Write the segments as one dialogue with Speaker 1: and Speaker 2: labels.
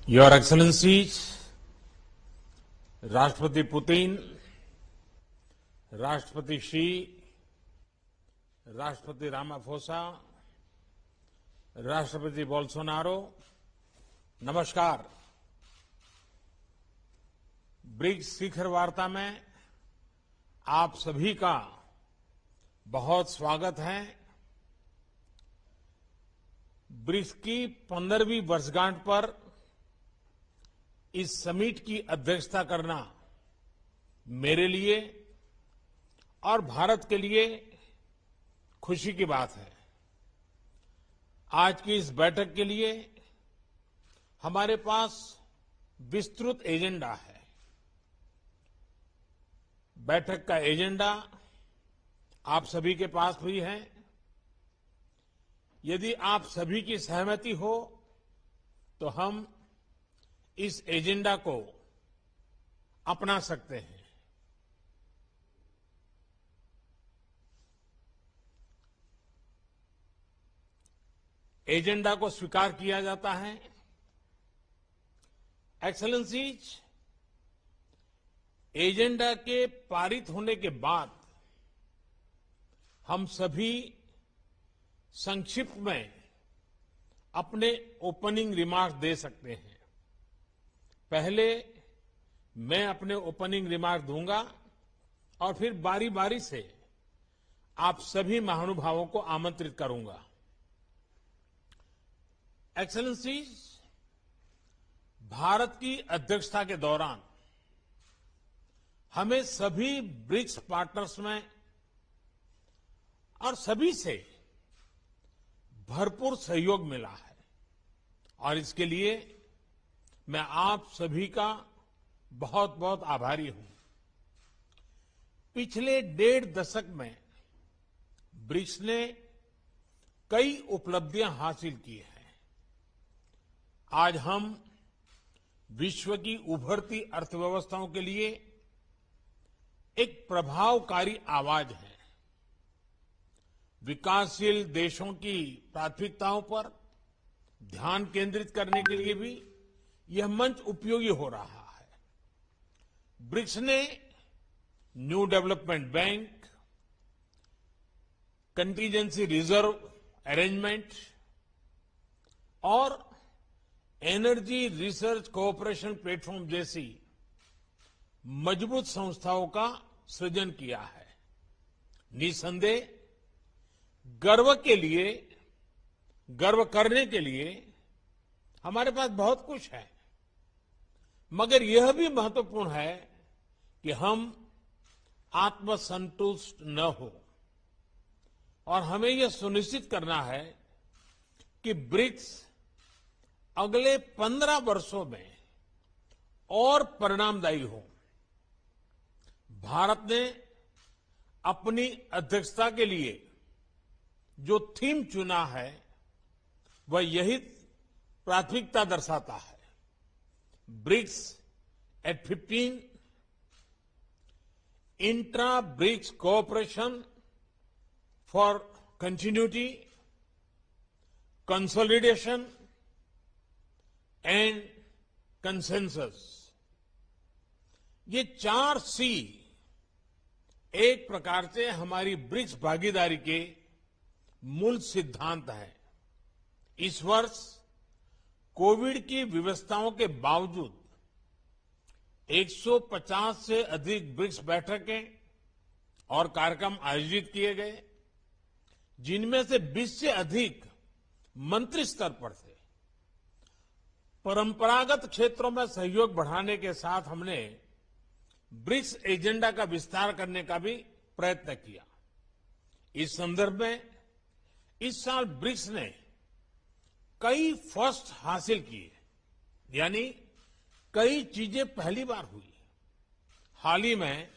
Speaker 1: Your Excellencies, राष्ट्रपति Putin, राष्ट्रपति she, राष्ट्रपति रामाफोसा, राष्ट्रपति बोल्सोनारो, नमस्कार। ब्रिक्स शिखर वार्ता में आप सभी का बहुत स्वागत है। ब्रिक्स की 15वीं वर्षगांठ पर इस समिट की अध्यक्षता करना मेरे लिए और भारत के लिए खुशी की बात है। आज की इस बैठक के लिए हमारे पास विस्तृत एजेंडा है। बैठक का एजेंडा आप सभी के पास भी है। यदि आप सभी की सहमति हो तो हम इस एजेंडा को अपना सकते हैं। एजेंडा को स्वीकार किया जाता है। एक्सेलेंसीज, एजेंडा के पारित होने के बाद हम सभी संक्षिप्त में अपने ओपनिंग रिमार्क्स दे सकते हैं। पहले मैं अपने ओपनिंग रिमार्क दूंगा और फिर बारी बारी से आप सभी महानुभावों को आमंत्रित करूंगा। एक्सेलेंसीज, भारत की अध्यक्षता के दौरान हमें सभी ब्रिक्स पार्टनर्स में और सभी से भरपूर सहयोग मिला है और इसके लिए मैं आप सभी का बहुत बहुत आभारी हूं। पिछले 1.5 दशक में ब्रिक्स ने कई उपलब्धियां हासिल की हैं। आज हम विश्व की उभरती अर्थव्यवस्थाओं के लिए एक प्रभावकारी आवाज है। विकासशील देशों की प्राथमिकताओं पर ध्यान केंद्रित करने के लिए भी यह मंच उपयोगी हो रहा है। ब्रिक्स ने new development bank, contingency reserve arrangement और एनर्जी रिसर्च कोऑपरेशन प्लेटफॉर्म जैसी मजबूत संस्थाओं का सृजन किया है। निसंदेह गर्व करने के लिए हमारे पास बहुत कुछ है, मगर यह भी महत्वपूर्ण है कि हम आत्मसंतुष्ट न हो और हमें यह सुनिश्चित करना है कि ब्रिक्स अगले 15 वर्षों में और परिणामदायी हो। भारत ने अपनी अध्यक्षता के लिए जो थीम चुना है वह यही प्राथमिकता दर्शाता है। BRICS at 15, intra BRICS cooperation for continuity, consolidation and consensus. ये 4 C एक प्रकार से हमारी ब्रिक्स भागीदारी के मूल सिद्धांत है। इस वर्ष कोविड की व्यवस्थाओं के बावजूद 150 से अधिक ब्रिक्स बैठकें और कार्यक्रम आयोजित किए गए, जिनमें से 20 से अधिक मंत्री स्तर पर थे। परंपरागत क्षेत्रों में सहयोग बढ़ाने के साथ हमने ब्रिक्स एजेंडा का विस्तार करने का भी प्रयत्न किया। इस संदर्भ में इस साल ब्रिक्स ने कई फर्स्ट हासिल किए, यानी कई चीजें पहली बार हुई। हाल ही में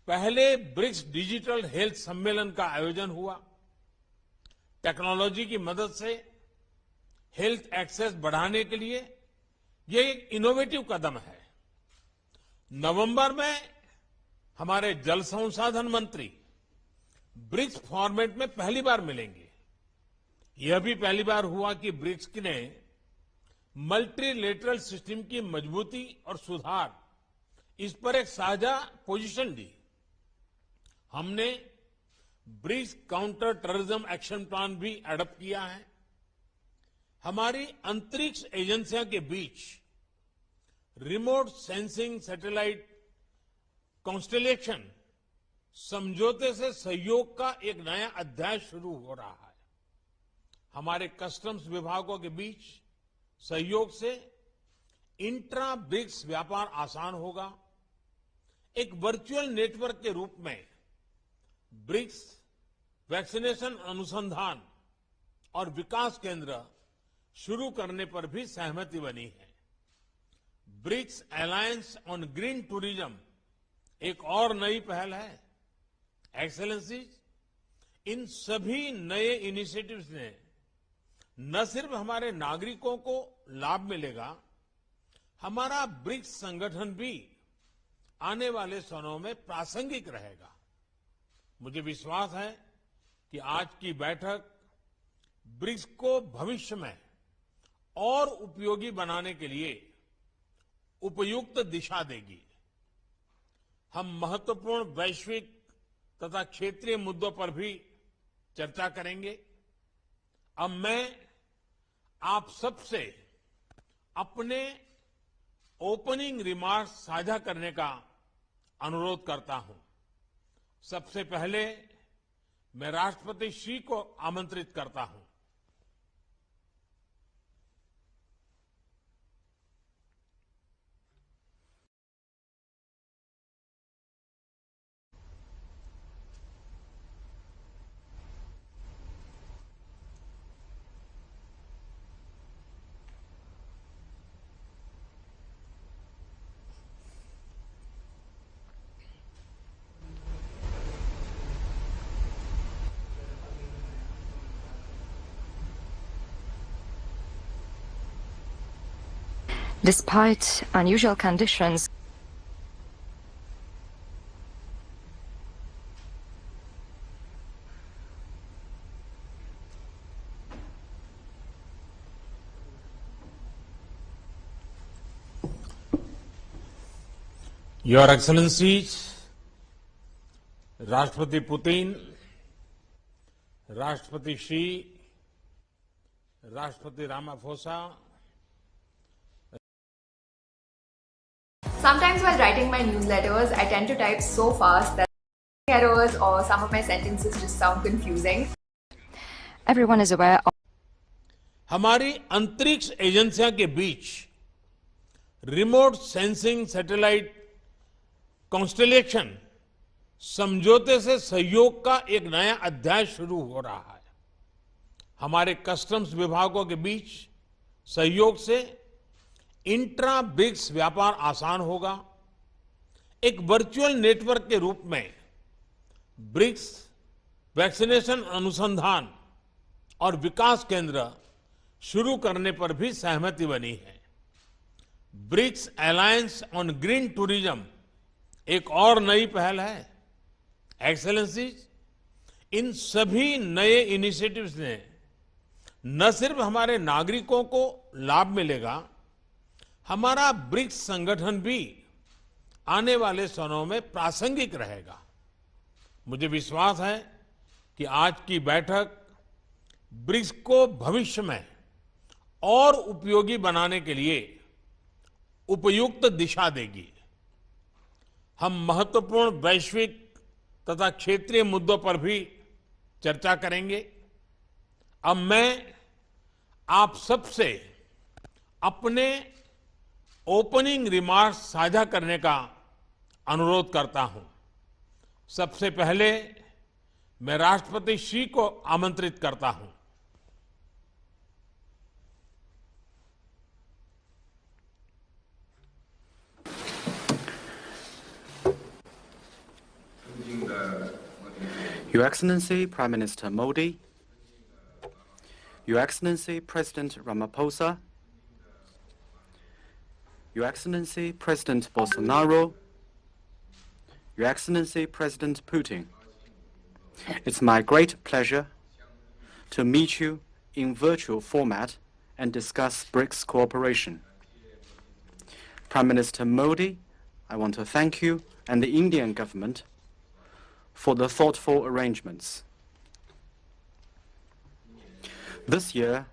Speaker 1: पहले ब्रिक्स डिजिटल हेल्थ सम्मेलन का आयोजन हुआ। टेक्नोलॉजी की मदद से हेल्थ एक्सेस बढ़ाने के लिए यह एक इनोवेटिव कदम है। नवंबर में हमारे जल संसाधन मंत्री ब्रिक्स फॉर्मेट में पहली बार मिलेंगे। यह भी पहली बार हुआ कि ब्रिक्स ने मल्टीलेटरल सिस्टम की मजबूती और सुधार, इस पर एक साझा पोजीशन ली। हमने BRICS counter terrorism action plan भी एडॉप्ट किया है। हमारी अंतरिक्ष एजेंसियों के बीच रिमोट सेंसिंग सैटेलाइट कॉन्स्टेलेशन समझौते से सहयोग का एक नया अध्याय शुरू हो रहा है। हमारे कस्टम्स विभागों के बीच सहयोग से इंट्रा ब्रिक्स व्यापार आसान होगा। एक वर्चुअल नेटवर्क के रूप में ब्रिक्स वैक्सीनेशन अनुसंधान और विकास केंद्र शुरू करने पर भी सहमति बनी है। BRICS alliance on green tourism एक और नई पहल है। एक्सेलेंसीज, इन सभी नए इनिशिएटिव्स ने न सिर्फ हमारे नागरिकों को लाभ मिलेगा, हमारा ब्रिक्स संगठन भी आने वाले समय में प्रासंगिक रहेगा। मुझे विश्वास है कि आज की बैठक ब्रिक्स को भविष्य में और उपयोगी बनाने के लिए उपयुक्त दिशा देगी। हम महत्वपूर्ण वैश्विक तथा क्षेत्रीय मुद्दों पर भी चर्चा करेंगे। अब मैं आप सबसे अपने ओपनिंग रिमार्क्स साझा करने का अनुरोध करता हूं। सबसे पहले मैं राष्ट्रपति शी को आमंत्रित करता हूं।
Speaker 2: Despite unusual conditions,
Speaker 1: Your Excellencies, राष्ट्रपति पुतिन, राष्ट्रपति शी, राष्ट्रपति Ramaphosa.
Speaker 3: Sometimes while writing my newsletters, I tend to type so fast that errors or some of my sentences just sound confusing.
Speaker 2: everyone is aware of
Speaker 1: हमारी अंतरिक्ष एजेंसियों के बीच remote sensing satellite constellation समझौते से सहयोग का एक नया अध्याय शुरू हो रहा है। हमारे कस्टम्स विभागों के बीच सहयोग से इंट्रा ब्रिक्स व्यापार आसान होगा। एक वर्चुअल नेटवर्क के रूप में ब्रिक्स वैक्सीनेशन अनुसंधान और विकास केंद्र शुरू करने पर भी सहमति बनी है। BRICS alliance on green tourism एक और नई पहल है। एक्सेलेंसीज, इन सभी नए इनिशिएटिव्स ने न सिर्फ हमारे नागरिकों को लाभ मिलेगा, हमारा ब्रिक्स संगठन भी आने वाले समय में प्रासंगिक रहेगा। मुझे विश्वास है कि आज की बैठक ब्रिक्स को भविष्य में और उपयोगी बनाने के लिए उपयुक्त दिशा देगी। हम महत्वपूर्ण वैश्विक तथा क्षेत्रीय मुद्दों पर भी चर्चा करेंगे। अब मैं आप सबसे अपने ओपनिंग रिमार्क्स साझा करने का अनुरोध करता हूं। सबसे पहले मैं राष्ट्रपति शी को आमंत्रित करता हूं।
Speaker 4: Your Excellency Prime Minister Modi, Your Excellency President Ramaphosa, Your Excellency President Bolsonaro, Your Excellency President Putin, it's my great pleasure to meet you in virtual format and discuss BRICS cooperation. Prime Minister Modi, I want to thank you and the Indian government for the thoughtful arrangements. This year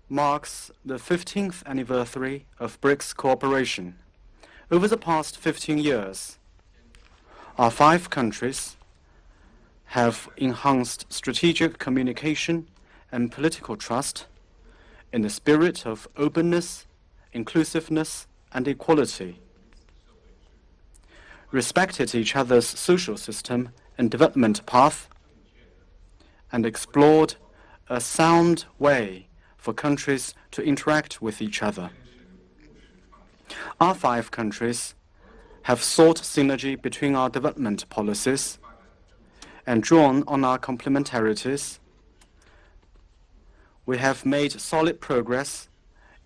Speaker 4: marks the 15th anniversary of BRICS cooperation. Over the past 15 years, our 5 countries have enhanced strategic communication and political trust in the spirit of openness, inclusiveness, and equality, respected each other's social system and development path, and explored a sound way for countries to interact with each other. Our 5 countries have sought synergy between our development policies and drawn on our complementarities. We have made solid progress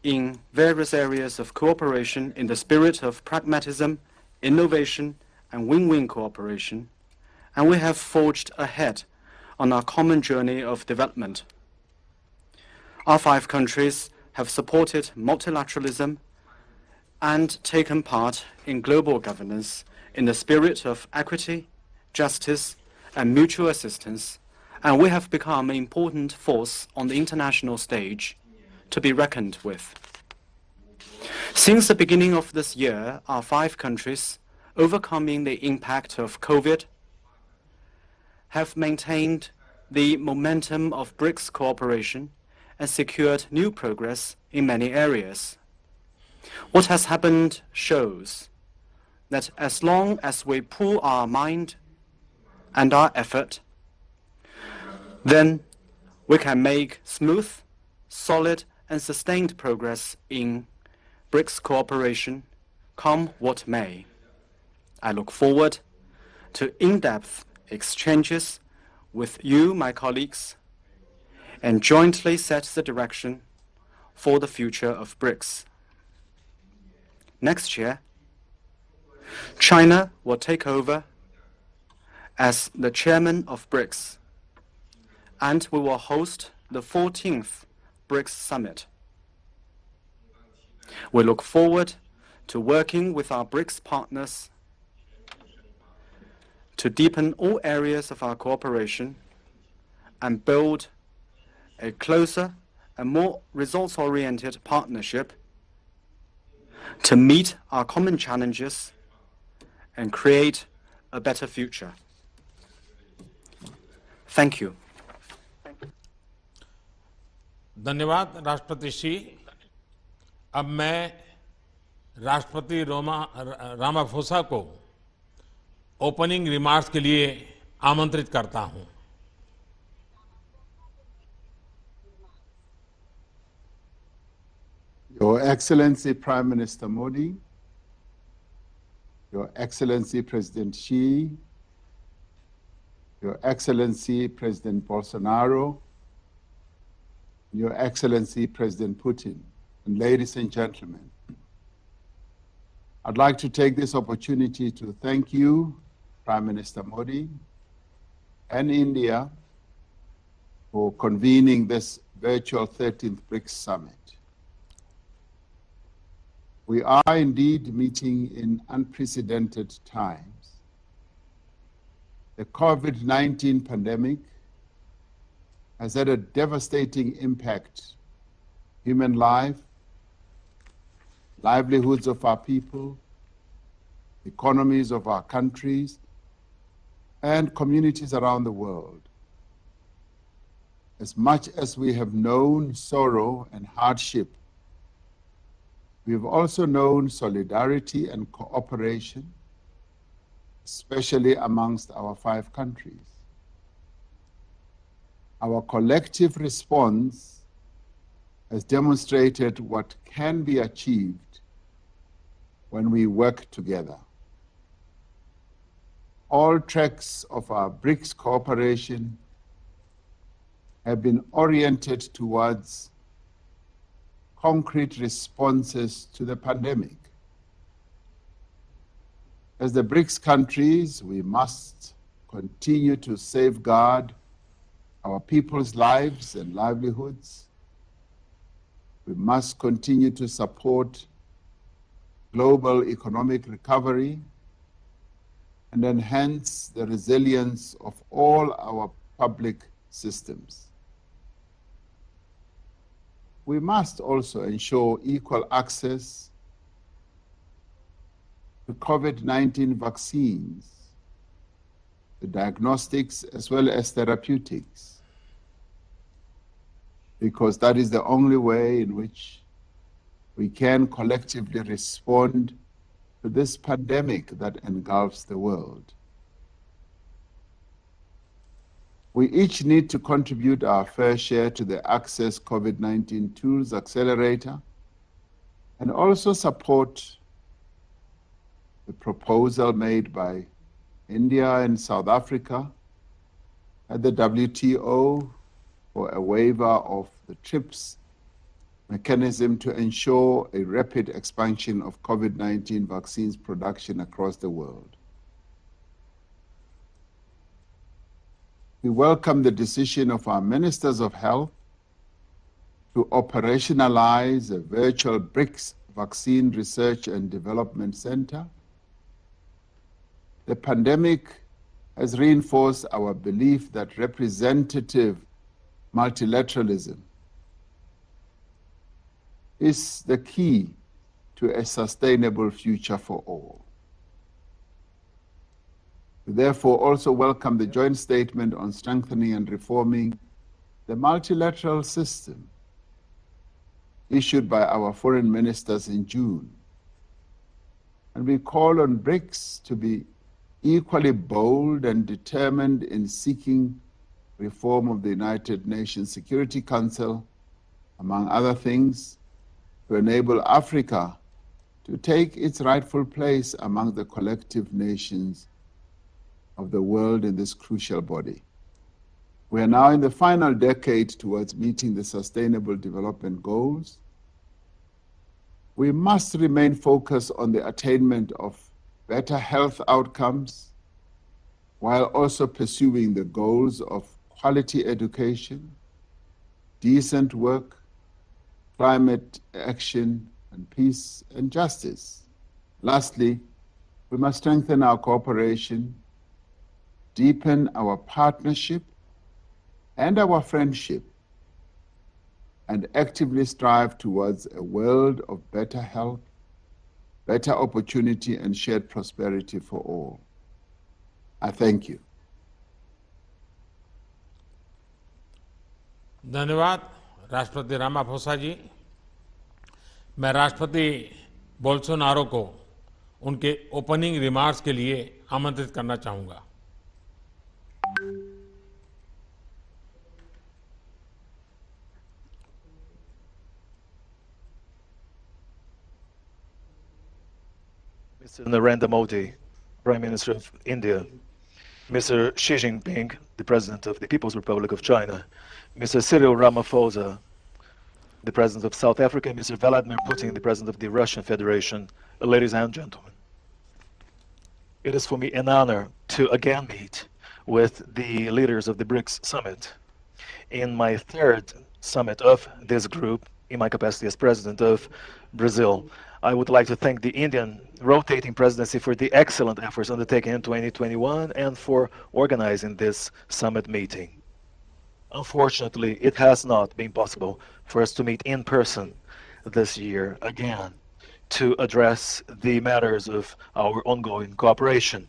Speaker 4: in various areas of cooperation in the spirit of pragmatism, innovation, and win-win cooperation, and we have forged ahead on our common journey of development. Our 5 countries have supported multilateralism and taken part in global governance in the spirit of equity, justice, and mutual assistance, and we have become an important force on the international stage to be reckoned with. Since the beginning of this year, our 5 countries, overcoming the impact of COVID, have maintained the momentum of BRICS cooperation and secured new progress in many areas. What has happened shows that as long as we pool our mind and our effort, then we can make smooth, solid, and sustained progress in BRICS cooperation, come what may. I look forward to in-depth exchanges with you, my colleagues, and jointly set the direction for the future of BRICS. Next year, China will take over as the chairman of BRICS, and we will host the 14th BRICS Summit. We look forward to working with our BRICS partners to deepen all areas of our cooperation and build a closer and more results-oriented partnership to meet our common challenges and create a better future. Thank you.
Speaker 1: धन्यवाद राष्ट्रपति श्री। अब मैं राष्ट्रपति Ramaphosa को opening remarks के लिए आमंत्रित करता हूं।
Speaker 5: Your Excellency Prime Minister Modi, Your Excellency President Xi, Your Excellency President Bolsonaro, Your Excellency President Putin, and ladies and gentlemen, I'd like to take this opportunity to thank you, Prime Minister Modi, and India for convening this virtual 13th BRICS Summit. We are indeed meeting in unprecedented times. The COVID-19 pandemic has had a devastating impact on human life, livelihoods of our people, economies of our countries, and communities around the world. As much as we have known sorrow and hardship, we have also known solidarity and cooperation, especially amongst our 5 countries. Our collective response has demonstrated what can be achieved when we work together. All tracks of our BRICS cooperation have been oriented towards concrete responses to the pandemic. As the BRICS countries, we must continue to safeguard our people's lives and livelihoods. We must continue to support global economic recovery and enhance the resilience of all our public systems. We must also ensure equal access to COVID-19 vaccines, the diagnostics as well as therapeutics, because that is the only way in which we can collectively respond to this pandemic that engulfs the world. We each need to contribute our fair share to the Access COVID-19 Tools Accelerator and also support the proposal made by India and South Africa at the WTO for a waiver of the TRIPS mechanism to ensure a rapid expansion of COVID-19 vaccines production across the world. We welcome the decision of our ministers of health to operationalize a virtual BRICS Vaccine Research and Development Center. The pandemic has reinforced our belief that representative multilateralism is the key to a sustainable future for all. We therefore also welcome the joint statement on strengthening and reforming the multilateral system issued by our foreign ministers in June. And we call on BRICS to be equally bold and determined in seeking reform of the United Nations Security Council, among other things, to enable Africa to take its rightful place among the collective nations of the world in this crucial body. We are now in the final decade towards meeting the Sustainable Development Goals. We must remain focused on the attainment of better health outcomes while also pursuing the goals of quality education, decent work, climate action, and peace and justice. Lastly, we must strengthen our cooperation, deepen our partnership and our friendship, and actively strive towards a world of better health, better opportunity, and shared prosperity for all. I thank you.
Speaker 1: धन्यवाद राष्ट्रपति Ramaphosa जी। मैं राष्ट्रपति Bolsonaro को उनके opening remarks के लिए आमंत्रित करना चाहूंगा।
Speaker 6: Mr. Narendra Modi, Prime Minister of India, Mr. Xi Jinping, the President of the People's Republic of China, Mr. Cyril Ramaphosa, the President of South Africa, Mr. Vladimir Putin, the President of the Russian Federation, ladies and gentlemen. It is for me an honor to again meet with the leaders of the BRICS Summit. In my third summit of this group, in my capacity as President of Brazil, I would like to thank the Indian rotating presidency for the excellent efforts undertaken in 2021 and for organizing this summit meeting. Unfortunately, it has not been possible for us to meet in person this year again to address the matters of our ongoing cooperation.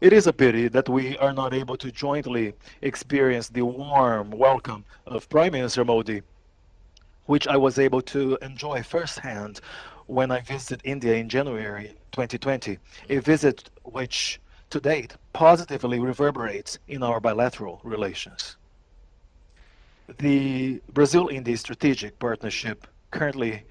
Speaker 6: It is a pity that we are not able to jointly experience the warm welcome of Prime Minister Modi, which I was able to enjoy firsthand when I visited India in January 2020, a visit which to date positively reverberates in our bilateral relations. The Brazil-India strategic partnership currently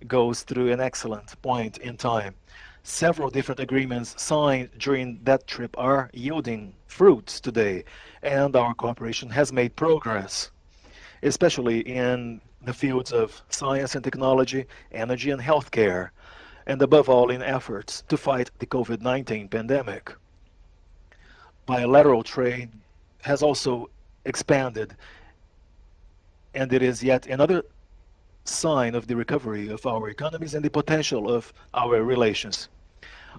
Speaker 6: goes through an excellent point in time. Several different agreements signed during that trip are yielding fruits today, and our cooperation has made progress, especially in the fields of science and technology, energy and healthcare, and above all in efforts to fight the COVID-19 pandemic. Bilateral trade has also expanded, and it is yet another sign of the recovery of our economies and the potential of our relations.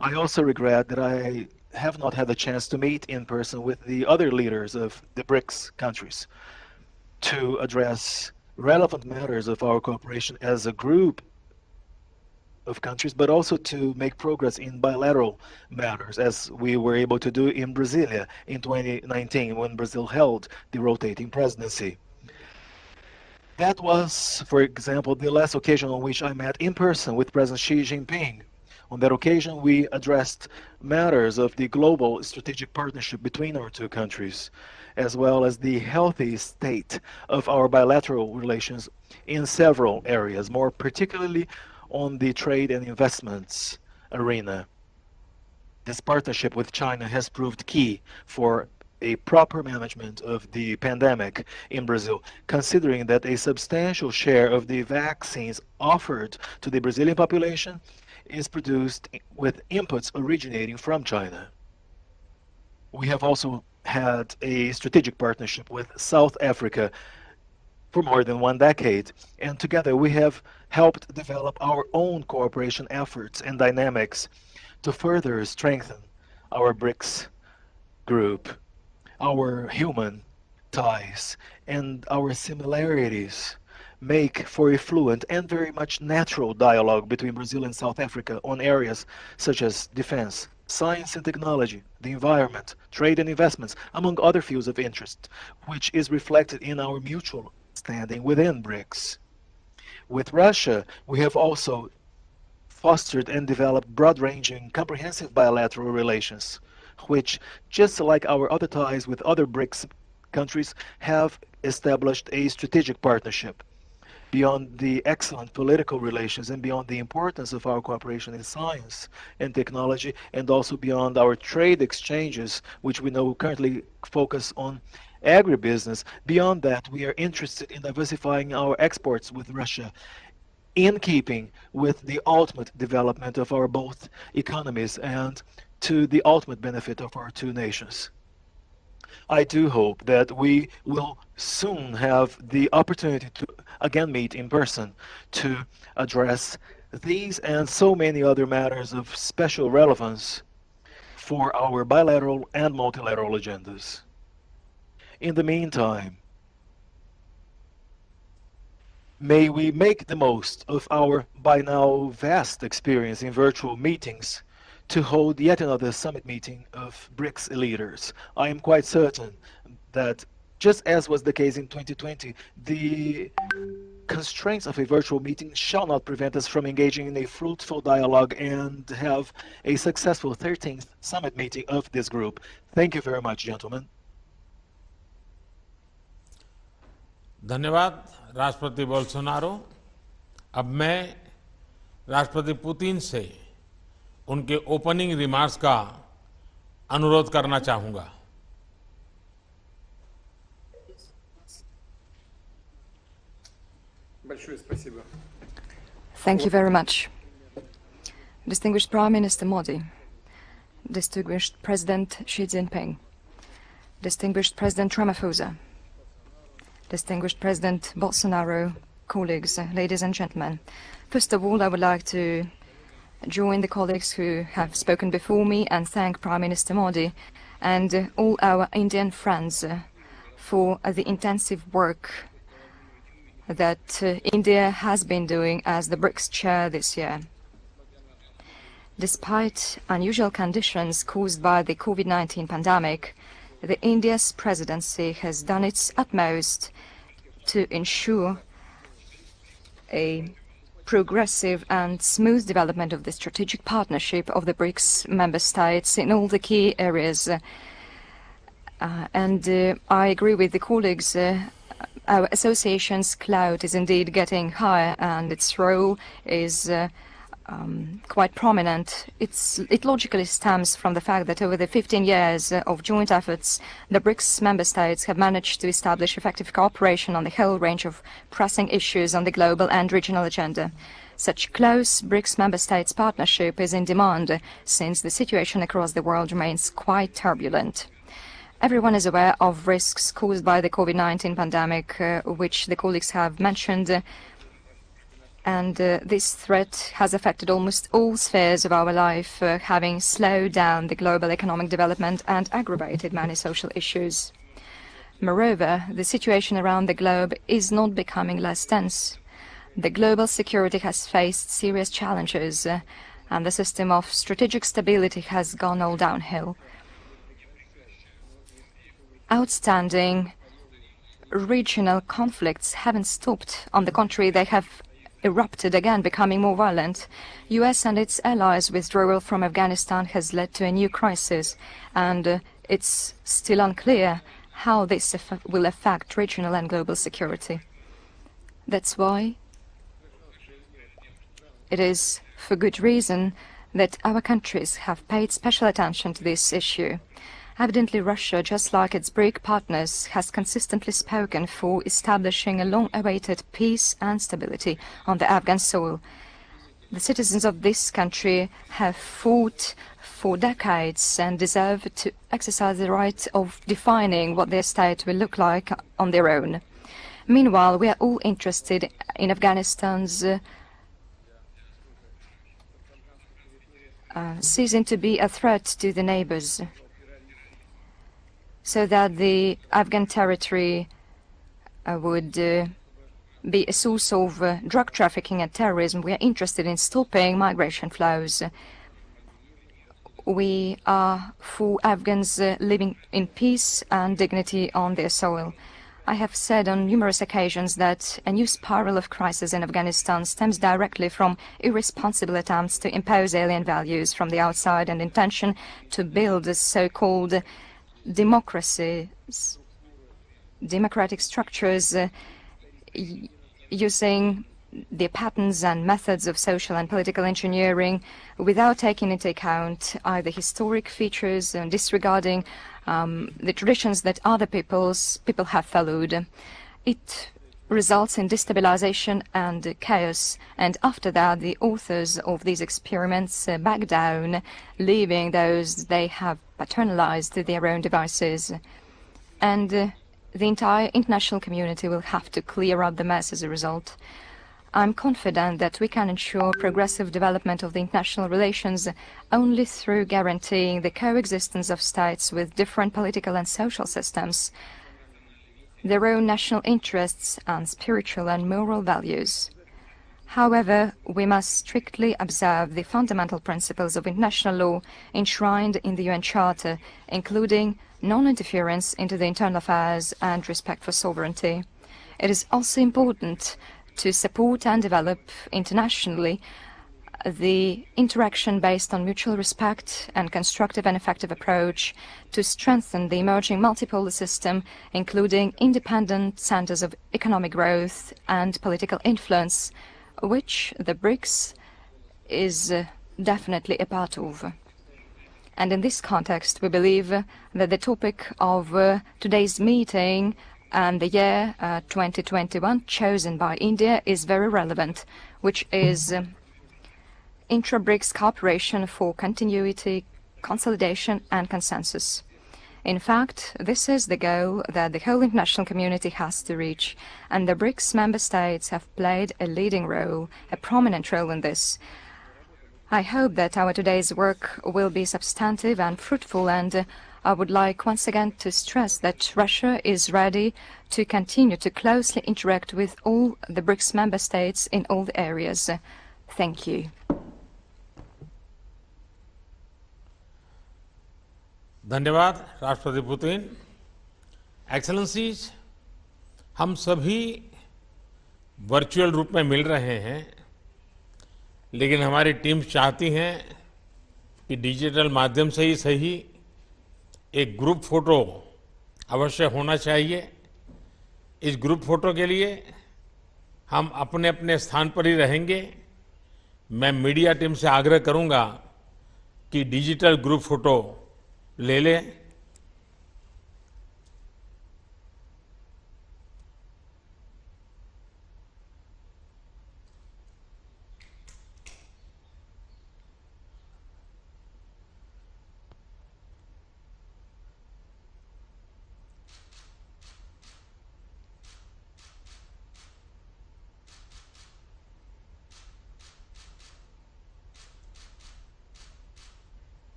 Speaker 6: I also regret that I have not had the chance to meet in person with the other leaders of the BRICS countries to address relevant matters of our cooperation as a group of countries, but also to make progress in bilateral matters, as we were able to do in Brasilia in 2019 when Brazil held the rotating presidency. That was, for example, the last occasion on which I met in person with President Xi Jinping. On that occasion, we addressed matters of the global strategic partnership between our two countries, as well as the healthy state of our bilateral relations in several areas, more particularly on the trade and investments arena. This partnership with China has proved key for a proper management of the pandemic in Brazil, considering that a substantial share of the vaccines offered to the Brazilian population is produced with inputs originating from China. We have also had a strategic partnership with South Africa for more than 1 decade, and together we have helped develop our own cooperation efforts and dynamics to further strengthen our BRICS group. Our human ties and our similarities make for a fluent and very much natural dialogue between Brazil and South Africa on areas such as defense, science and technology, the environment, trade and investments, among other fields of interest, which is reflected in our mutual standing within BRICS. With Russia, we have also fostered and developed broad-ranging, comprehensive bilateral relations, which, just like our other ties with other BRICS countries, have established a strategic partnership. Beyond the excellent political relations and beyond the importance of our cooperation in science and technology, and also beyond our trade exchanges, which we know currently focus on agribusiness, beyond that, we are interested in diversifying our exports with Russia in keeping with the ultimate development of our both economies and to the ultimate benefit of our two nations. I do hope that we will soon have the opportunity to again meet in person to address these and so many other matters of special relevance for our bilateral and multilateral agendas. In the meantime, may we make the most of our by now vast experience in virtual meetings to hold yet another summit meeting of BRICS leaders. I am quite certain that, just as was the case in 2020, the constraints of a virtual meeting shall not prevent us from engaging in a fruitful dialogue and have a successful 13th summit meeting of this group. Thank you very much, gentlemen.
Speaker 1: धन्यवाद राष्ट्रपति Bolsonaro. अब मैं राष्ट्रपति Putin से उनके opening remarks का अनुरोध करना चाहूंगा।
Speaker 2: Thank you very much. Distinguished Prime Minister Modi, distinguished President Xi Jinping, distinguished President Ramaphosa, distinguished President Bolsonaro, colleagues, ladies and gentlemen. First of all, I would like to join the colleagues who have spoken before me and thank Prime Minister Modi and all our Indian friends for the intensive work that India has been doing as the BRICS chair this year. Despite unusual conditions caused by the COVID-19 pandemic, India's presidency has done its utmost to ensure a progressive and smooth development of the strategic partnership of the BRICS member states in all the key areas. I agree with the colleagues. Our association's clout is indeed getting higher and its role is quite prominent. It logically stems from the fact that over the 15 years of joint efforts, the BRICS member states have managed to establish effective cooperation on the whole range of pressing issues on the global and regional agenda. Such close BRICS member states partnership is in demand since the situation across the world remains quite turbulent. Everyone is aware of risks caused by the COVID-19 pandemic, which the colleagues have mentioned. And this threat has affected almost all spheres of our life, having slowed down the global economic development and aggravated many social issues. Moreover, the situation around the globe is not becoming less tense. The global security has faced serious challenges, and the system of strategic stability has gone all downhill. Outstanding regional conflicts haven't stopped. On the contrary, they have erupted again, becoming more violent. US and its allies' withdrawal from Afghanistan has led to a new crisis, and it's still unclear how this will affect regional and global security. That's why it is for good reason that our countries have paid special attention to this issue. Evidently, Russia, just like its BRIC partners, has consistently spoken for establishing a long-awaited peace and stability on the Afghan soil. The citizens of this country have fought for decades and deserve to exercise the right of defining what their state will look like on their own. Meanwhile, we are all interested in Afghanistan's ceasing to be a threat to the neighbors, so that the Afghan territory would be a source of drug trafficking and terrorism. We are interested in stopping migration flows. We are for Afghans living in peace and dignity on their soil. I have said on numerous occasions that a new spiral of crisis in Afghanistan stems directly from irresponsible attempts to impose alien values from the outside and intention to build so-called democratic structures using the patterns and methods of social and political engineering without taking into account either historic features and disregarding the traditions that other people have followed. It results in destabilization and chaos, and after that the authors of these experiments back down, leaving those they have paternalized to their own devices. And the entire international community will have to clear up the mess as a result. I'm confident that we can ensure progressive development of the international relations only through guaranteeing the coexistence of states with different political and social systems, their own national interests and spiritual and moral values. However, we must strictly observe the fundamental principles of international law enshrined in the UN Charter, including non-interference into the internal affairs and respect for sovereignty. It is also important to support and develop internationally the interaction based on mutual respect and constructive and effective approach to strengthen the emerging multipolar system, including independent centers of economic growth and political influence, which the BRICS is definitely a part of. And in this context, we believe that the topic of today's meeting and the year 2021 chosen by India is very relevant, which is intra-BRICS cooperation for continuity, consolidation and consensus. In fact, this is the goal that the whole international community has to reach, and the BRICS member states have played a leading role, a prominent role in this. I hope that our today's work will be substantive and fruitful, and I would like once again to stress that Russia is ready to continue to closely interact with all the BRICS member states in all the areas. Thank you.
Speaker 1: धन्यवाद राष्ट्रपति Putin. Excellencies, हम सभी virtual रूप में मिल रहे हैं, लेकिन हमारी टीम चाहती हैं कि डिजिटल माध्यम से ही सही एक ग्रुप फोटो अवश्य होना चाहिए। इस ग्रुप फोटो के लिए हम अपने अपने स्थान पर ही रहेंगे। मैं मीडिया टीम से आग्रह करूंगा कि डिजिटल ग्रुप फोटो ले लें।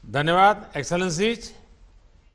Speaker 1: धन्यवाद, Excellencies.